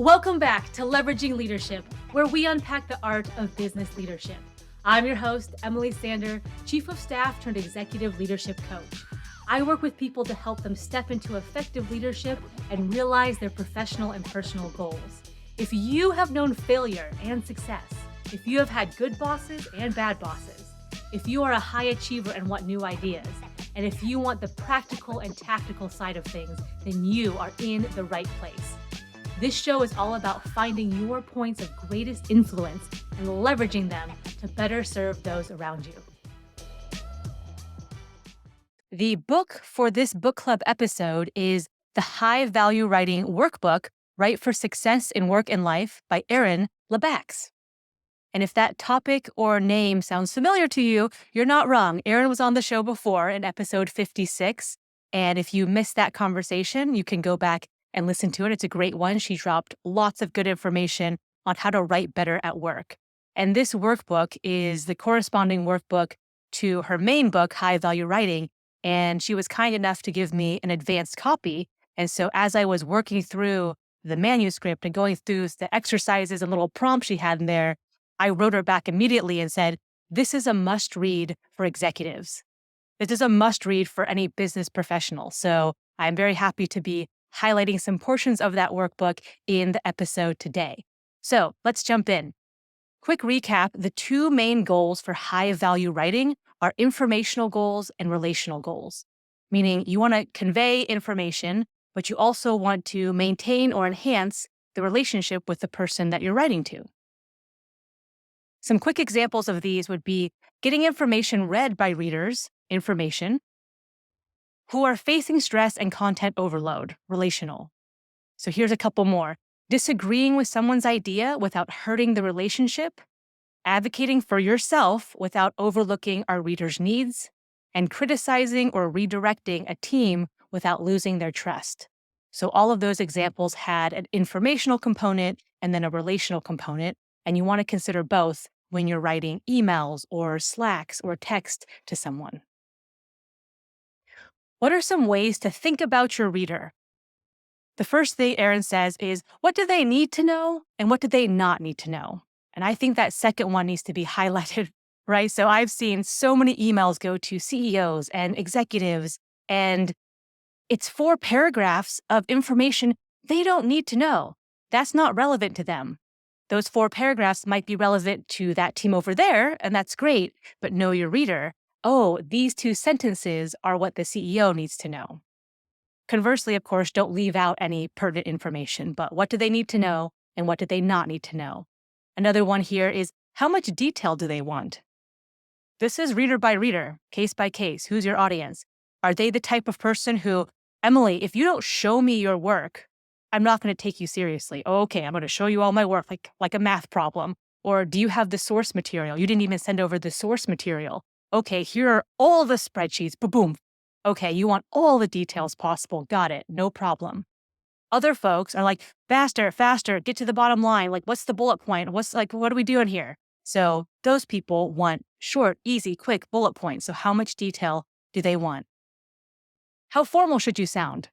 Welcome back to Leveraging Leadership, where we unpack the art of business leadership. I'm your host, Emily Sander, Chief of Staff turned Executive Leadership Coach. I work with people to help them step into effective leadership and realize their professional and personal goals. If you have known failure and success, if you have had good bosses and bad bosses, if you are a high achiever and want new ideas, and if you want the practical and tactical side of things, then you are in the right place. This show is all about finding your points of greatest influence and leveraging them to better serve those around you. The book for this book club episode is The High Value Writing Workbook, Write for Success in Work and Life by Erin Labax. And if that topic or name sounds familiar to you, you're not wrong. Erin was on the show before in episode 56. And if you missed that conversation, you can go back and listen to it. It's a great one. She dropped lots of good information on how to write better at work. And this workbook is the corresponding workbook to her main book, High Value Writing. And she was kind enough to give me an advanced copy. And so as I was working through the manuscript and going through the exercises and little prompts she had in there, I wrote her back immediately and said, this is a must read for executives. This is a must read for any business professional. So I'm very happy to be highlighting some portions of that workbook in the episode today. So let's jump in. Quick recap, the two main goals for high value writing are informational goals and relational goals, meaning you want to convey information, but you also want to maintain or enhance the relationship with the person that you're writing to. Some quick examples of these would be getting information read by readers, information, who are facing stress and content overload, relational. So here's a couple more. Disagreeing with someone's idea without hurting the relationship, advocating for yourself without overlooking our readers' needs, and criticizing or redirecting a team without losing their trust. So all of those examples had an informational component and then a relational component, and you want to consider both when you're writing emails or Slacks or text to someone. What are some ways to think about your reader? The first thing Erin says is, what do they need to know and what do they not need to know? And I think that second one needs to be highlighted, right? So I've seen so many emails go to CEOs and executives, and it's 4 paragraphs of information they don't need to know. That's not relevant to them. Those 4 paragraphs might be relevant to that team over there, and that's great, but know your reader. Oh, these 2 sentences are what the CEO needs to know. Conversely, of course, don't leave out any pertinent information, but what do they need to know and what do they not need to know? Another one here is, how much detail do they want? This is reader by reader, case by case. Who's your audience? Are they the type of person who, Emily, if you don't show me your work, I'm not going to take you seriously. Oh, okay, I'm going to show you all my work like a math problem. Or do you have the source material? You didn't even send over the source material. Okay, here are all the spreadsheets. Boom. Okay, you want all the details possible. Got it. No problem. Other folks are like, faster, get to the bottom line. Like, what's the bullet point? What are we doing here? So those people want short, easy, quick bullet points. So how much detail do they want? How formal should you sound?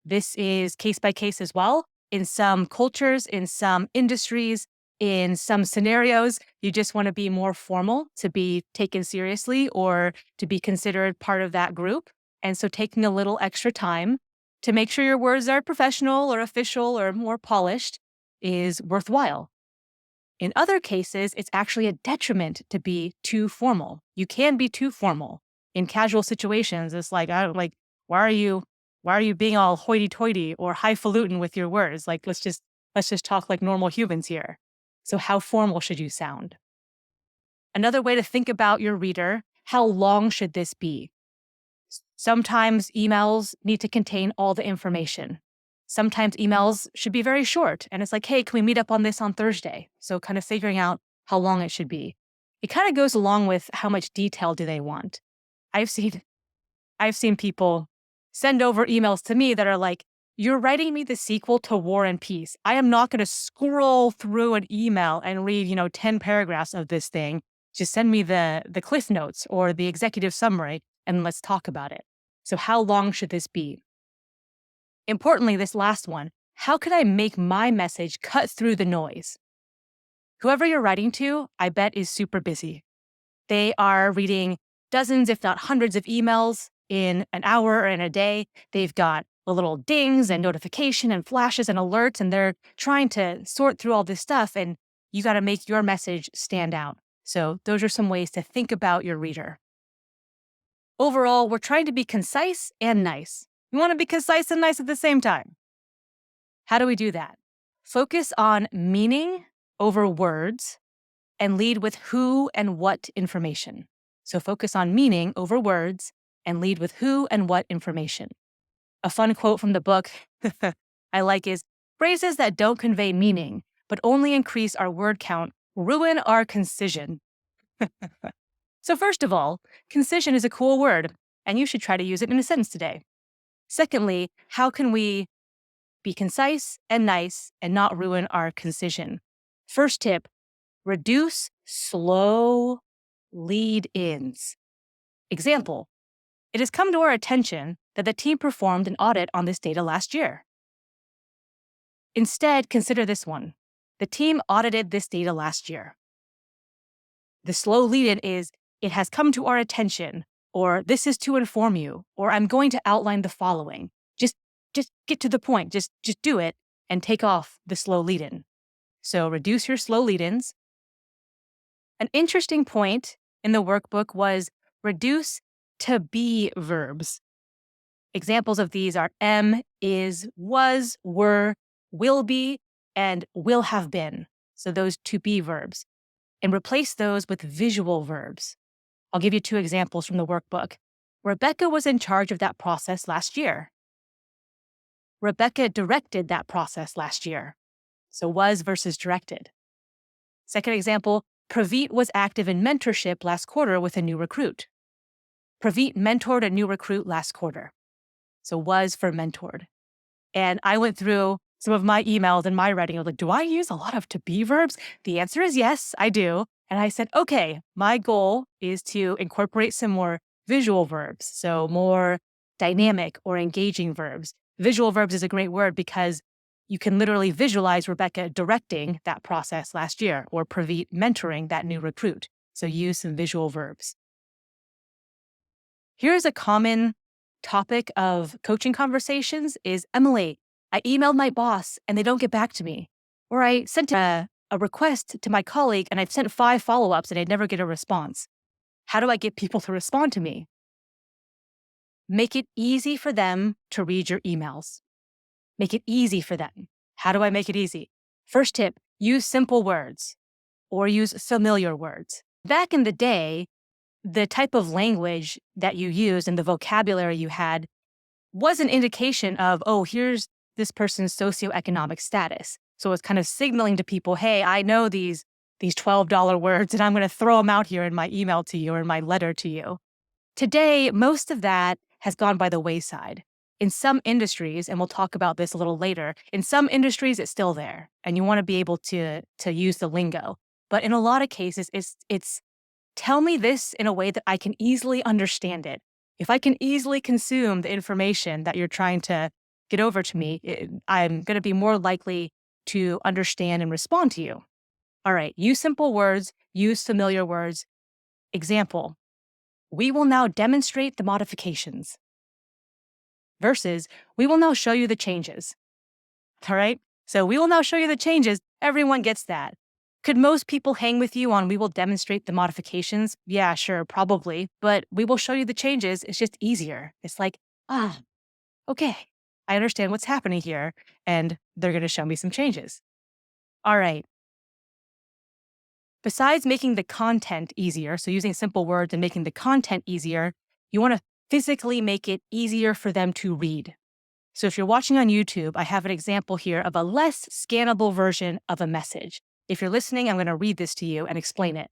This is case by case as well. In some cultures, in some industries, in some scenarios, you just want to be more formal to be taken seriously or to be considered part of that group. And so taking a little extra time to make sure your words are professional or official or more polished is worthwhile. In other cases, it's actually a detriment to be too formal. You can be too formal. In casual situations, it's like, why are you being all hoity-toity or highfalutin with your words? Like, let's just talk like normal humans here. So how formal should you sound? Another way to think about your reader, how long should this be? Sometimes emails need to contain all the information. Sometimes emails should be very short. And it's like, hey, can we meet up on this on Thursday? So kind of figuring out how long it should be. It kind of goes along with how much detail do they want. I've seen people send over emails to me that are like, you're writing me the sequel to War and Peace. I am not going to scroll through an email and read, 10 paragraphs of this thing. Just send me the cliff notes or the executive summary and let's talk about it. So how long should this be? Importantly, this last one, how could I make my message cut through the noise? Whoever you're writing to, I bet is super busy. They are reading dozens, if not hundreds of emails in an hour or in a day. They've got the little dings and notification and flashes and alerts, and they're trying to sort through all this stuff, and you got to make your message stand out. So those are some ways to think about your reader. Overall, we're trying to be concise and nice. We want to be concise and nice at the same time. How do we do that? Focus on meaning over words and lead with who and what information. So focus on meaning over words and lead with who and what information. A fun quote from the book I like is, phrases that don't convey meaning but only increase our word count ruin our concision. So first of all, concision is a cool word, and you should try to use it in a sentence today. Secondly, how can we be concise and nice and not ruin our concision? First tip, reduce slow lead-ins. Example, it has come to our attention that the team performed an audit on this data last year. Instead, consider this one. The team audited this data last year. The slow lead-in is, it has come to our attention, or this is to inform you, or I'm going to outline the following. Just get to the point. Just do it and take off the slow lead-in. So reduce your slow lead-ins. An interesting point in the workbook was reduce to be verbs. Examples of these are am, is, was, were, will be, and will have been. So those to be verbs. And replace those with visual verbs. I'll give you 2 examples from the workbook. Rebecca was in charge of that process last year. Rebecca directed that process last year. So was versus directed. Second example, Praveet was active in mentorship last quarter with a new recruit. Praveet mentored a new recruit last quarter. So was for mentored. And I went through some of my emails and my writing. I was like, do I use a lot of to be verbs? The answer is yes, I do. And I said, okay, my goal is to incorporate some more visual verbs. So more dynamic or engaging verbs. Visual verbs is a great word because you can literally visualize Rebecca directing that process last year or Praveet mentoring that new recruit. So use some visual verbs. Here's a common topic of coaching conversations is, Emily, I emailed my boss and they don't get back to me. Or I sent a request to my colleague and I've sent 5 follow-ups and I never get a response. How do I get people to respond to me? Make it easy for them to read your emails. Make it easy for them. How do I make it easy? First tip, use simple words or use familiar words. Back in the day, the type of language that you used and the vocabulary you had was an indication of, oh, here's this person's socioeconomic status. So it's kind of signaling to people, hey, I know these $12 words and I'm going to throw them out here in my email to you or in my letter to you. Today, most of that has gone by the wayside. In some industries, and we'll talk about this a little later, in some industries, it's still there and you want to be able to use the lingo. But in a lot of cases, it's tell me this in a way that I can easily understand it. If I can easily consume the information that you're trying to get over to me, I'm going to be more likely to understand and respond to you. All right, use simple words, use familiar words. Example, we will now demonstrate the modifications versus we will now show you the changes. All right, so we will now show you the changes. Everyone gets that. Could most people hang with you on we will demonstrate the modifications? Yeah, sure, probably. But we will show you the changes. It's just easier. It's like, okay, I understand what's happening here, and they're going to show me some changes. All right. Besides making the content easier, so using simple words and making the content easier, you want to physically make it easier for them to read. So if you're watching on YouTube, I have an example here of a less scannable version of a message. If you're listening, I'm going to read this to you and explain it.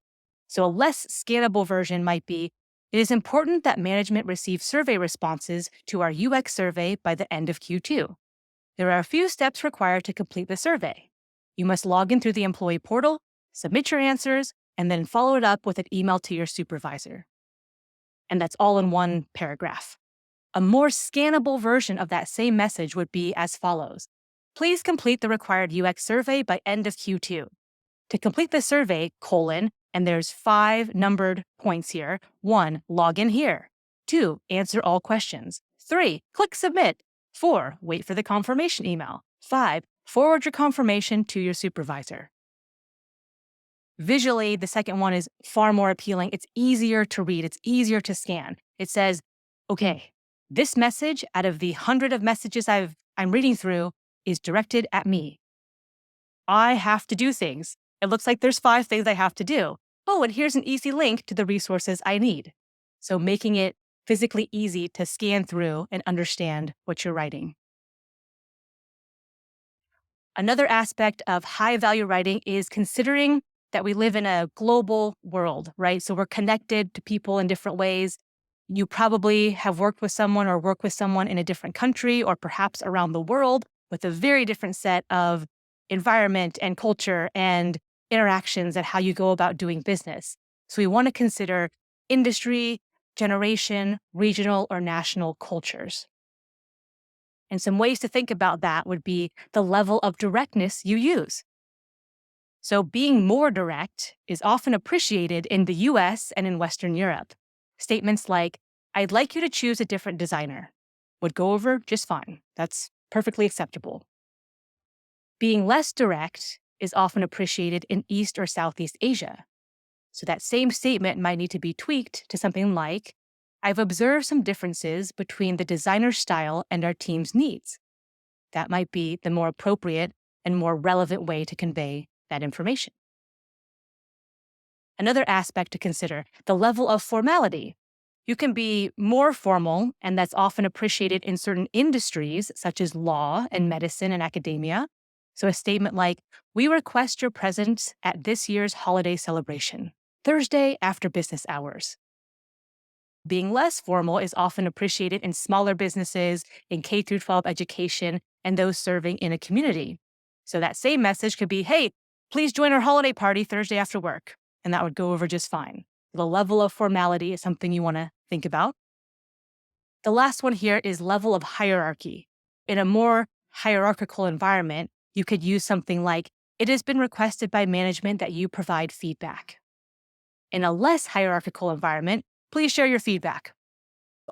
So a less scannable version might be, it is important that management receive survey responses to our UX survey by the end of Q2. There are a few steps required to complete the survey. You must log in through the employee portal, submit your answers, and then follow it up with an email to your supervisor. And that's all in one paragraph. A more scannable version of that same message would be as follows. Please complete the required UX survey by end of Q2. To complete the survey, and there's 5 numbered points here. 1, log in here. 2, answer all questions. 3, click submit. 4, wait for the confirmation email. 5, forward your confirmation to your supervisor. Visually, the second one is far more appealing. It's easier to read. It's easier to scan. It says, okay, this message out of the 100 of messages I'm reading through is directed at me. I have to do things. It looks like there's 5 things I have to do. Oh, and here's an easy link to the resources I need. So making it physically easy to scan through and understand what you're writing. Another aspect of high-value writing is considering that we live in a global world, right? So we're connected to people in different ways. You probably have worked with someone or work with someone in a different country or perhaps around the world with a very different set of environment and culture and interactions and how you go about doing business. So we want to consider industry, generation, regional, or national cultures. And some ways to think about that would be the level of directness you use. So being more direct is often appreciated in the US and in Western Europe. Statements like, I'd like you to choose a different designer would go over just fine. That's perfectly acceptable. Being less direct is often appreciated in East or Southeast Asia. So that same statement might need to be tweaked to something like, I've observed some differences between the designer's style and our team's needs. That might be the more appropriate and more relevant way to convey that information. Another aspect to consider, the level of formality. You can be more formal, and that's often appreciated in certain industries, such as law and medicine and academia. So a statement like, we request your presence at this year's holiday celebration, Thursday after business hours. Being less formal is often appreciated in smaller businesses, in K-12 education, and those serving in a community. So that same message could be, hey, please join our holiday party Thursday after work. And that would go over just fine. The level of formality is something you want to think about. The last one here is level of hierarchy. In a more hierarchical environment, you could use something like, it has been requested by management that you provide feedback. In a less hierarchical environment, please share your feedback.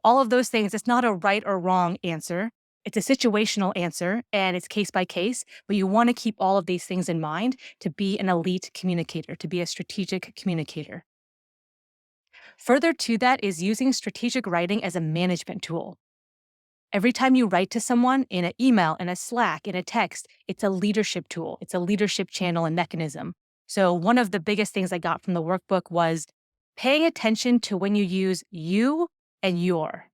All of those things, it's not a right or wrong answer. It's a situational answer, and it's case by case, but you want to keep all of these things in mind to be an elite communicator, to be a strategic communicator. Further to that is using strategic writing as a management tool. Every time you write to someone in an email, in a Slack, in a text, it's a leadership tool. It's a leadership channel and mechanism. So one of the biggest things I got from the workbook was paying attention to when you use you and your.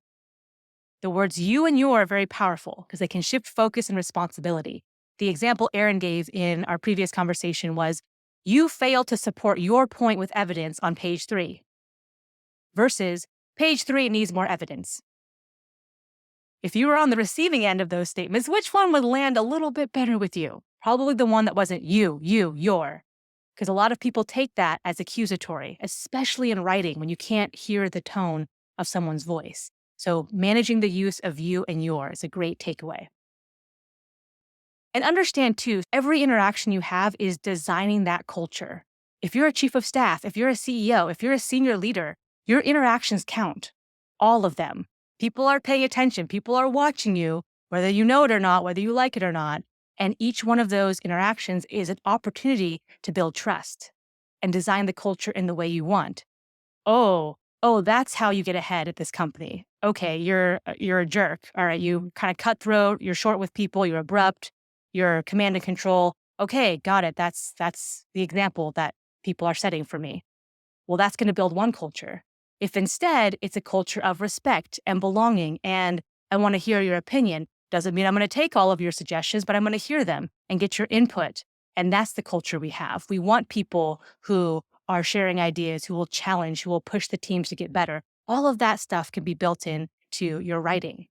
The words you and your are very powerful because they can shift focus and responsibility. The example Aaron gave in our previous conversation was, you failed to support your point with evidence on page 3 versus page 3 needs more evidence. If you were on the receiving end of those statements, which one would land a little bit better with you? Probably the one that wasn't you, your. Because a lot of people take that as accusatory, especially in writing when you can't hear the tone of someone's voice. So managing the use of you and your is a great takeaway. And understand too, every interaction you have is designing that culture. If you're a chief of staff, if you're a CEO, if you're a senior leader, your interactions count. All of them. People are paying attention. People are watching you, whether you know it or not, whether you like it or not. And each one of those interactions is an opportunity to build trust and design the culture in the way you want. Oh, that's how you get ahead at this company. Okay, you're a jerk. All right, you kind of cutthroat, you're short with people, you're abrupt, you're command and control. Okay, got it. That's the example that people are setting for me. Well, that's going to build one culture. If instead it's a culture of respect and belonging and I want to hear your opinion, doesn't mean I'm going to take all of your suggestions, but I'm going to hear them and get your input. And that's the culture we have. We want people who are sharing ideas, who will challenge, who will push the teams to get better. All of that stuff can be built into your writing.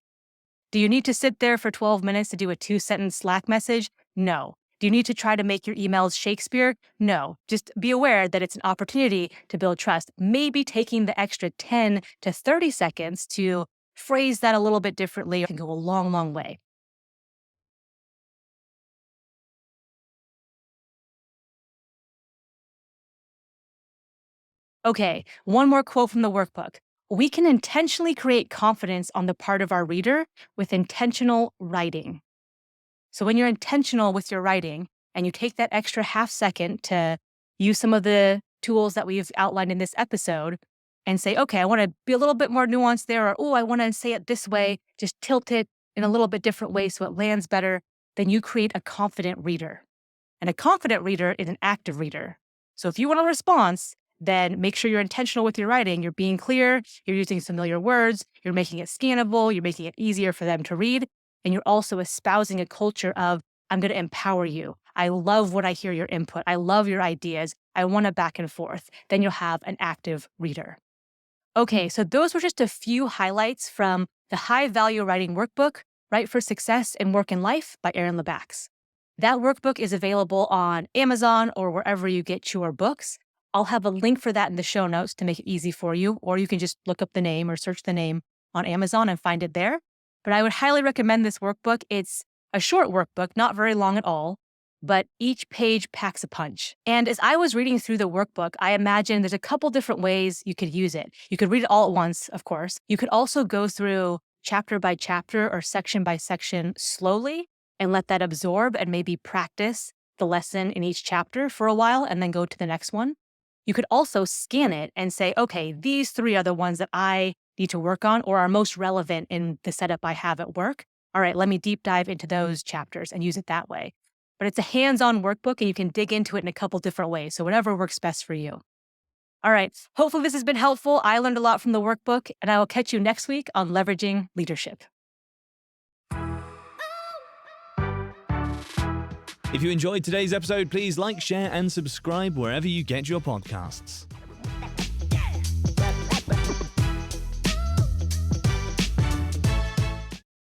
Do you need to sit there for 12 minutes to do a 2-sentence Slack message? No. Do you need to try to make your emails Shakespeare? No. Just be aware that it's an opportunity to build trust. Maybe taking the extra 10 to 30 seconds to phrase that a little bit differently can go a long, long way. Okay, one more quote from the workbook. We can intentionally create confidence on the part of our reader with intentional writing. So when you're intentional with your writing and you take that extra half second to use some of the tools that we've outlined in this episode and say, okay, I want to be a little bit more nuanced there, or, oh, I want to say it this way, just tilt it in a little bit different way so it lands better, then you create a confident reader. And a confident reader is an active reader. So if you want a response, then make sure you're intentional with your writing. You're being clear, you're using familiar words, you're making it scannable, you're making it easier for them to read, and you're also espousing a culture of, I'm going to empower you. I love when I hear your input. I love your ideas. I want a back and forth. Then you'll have an active reader. Okay, so those were just a few highlights from the High Value Writing Workbook, Write for Success in Work and Life by Erin Labax. That workbook is available on Amazon or wherever you get your books. I'll have a link for that in the show notes to make it easy for you, or you can just look up the name or search the name on Amazon and find it there. But I would highly recommend this workbook. It's a short workbook, not very long at all, but each page packs a punch. And as I was reading through the workbook, I imagine there's a couple different ways you could use it. You could read it all at once, of course. You could also go through chapter by chapter or section by section slowly and let that absorb and maybe practice the lesson in each chapter for a while and then go to the next one. You could also scan it and say, okay, these 3 are the ones that I need to work on or are most relevant in the setup I have at work. All right, let me deep dive into those chapters and use it that way. But it's a hands-on workbook and you can dig into it in a couple different ways. So whatever works best for you. All right, hopefully this has been helpful. I learned a lot from the workbook and I will catch you next week on Leveraging Leadership. If you enjoyed today's episode, please like, share, and subscribe wherever you get your podcasts.